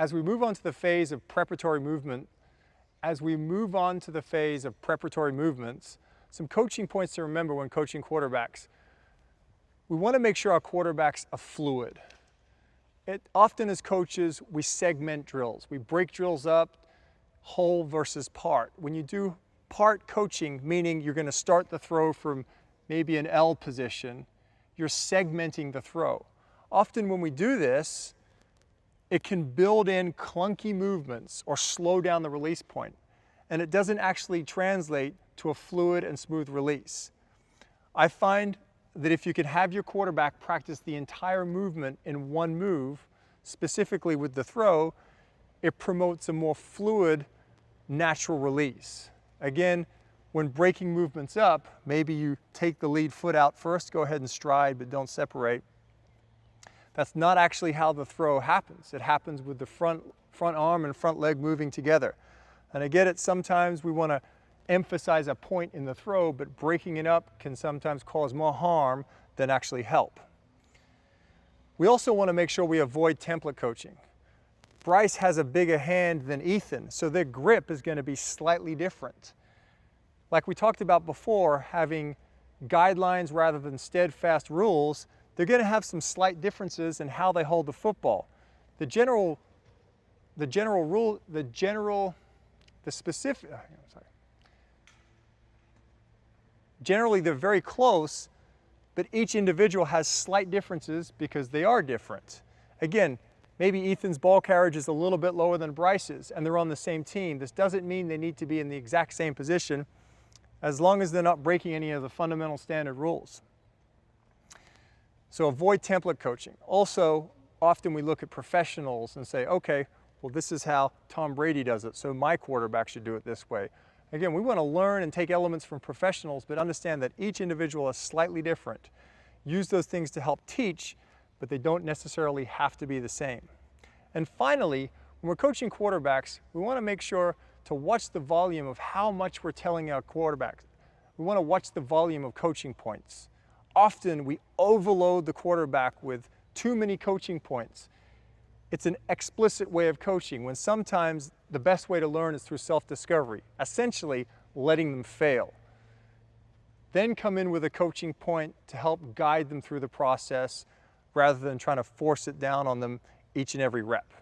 as we move on to the phase of preparatory movement, some coaching points to remember when coaching quarterbacks. We want to make sure our quarterbacks are fluid. Often as coaches, we segment drills. We break drills up, whole versus part. When you do part coaching, meaning you're going to start the throw from maybe an L position, you're segmenting the throw. Often when we do this, it can build in clunky movements or slow down the release point, and it doesn't actually translate to a fluid and smooth release. I find that if you can have your quarterback practice the entire movement in one move, specifically with the throw, it promotes a more fluid, natural release. Again, when breaking movements up, maybe you take the lead foot out first, go ahead and stride, but don't separate. That's not actually how the throw happens. It happens with the front arm and front leg moving together. And I get it, sometimes we want to emphasize a point in the throw, but breaking it up can sometimes cause more harm than actually help. We also want to make sure we avoid template coaching. Bryce has a bigger hand than Ethan, so their grip is going to be slightly different. Like we talked about before, having guidelines rather than steadfast rules, they're going to have some slight differences in how they hold the football. Generally they're very close, but each individual has slight differences because they are different. Again, maybe Ethan's ball carriage is a little bit lower than Bryce's and they're on the same team. This doesn't mean they need to be in the exact same position as long as they're not breaking any of the fundamental standard rules. So avoid template coaching. Also, often we look at professionals and say, okay, well, this is how Tom Brady does it, so my quarterback should do it this way. Again, we want to learn and take elements from professionals, but understand that each individual is slightly different. Use those things to help teach, but they don't necessarily have to be the same. And finally, when we're coaching quarterbacks, we want to make sure to watch the volume of how much we're telling our quarterbacks. We want to watch the volume of coaching points. Often we overload the quarterback with too many coaching points. It's an explicit way of coaching when sometimes the best way to learn is through self-discovery, essentially letting them fail. Then come in with a coaching point to help guide them through the process rather than trying to force it down on them each and every rep.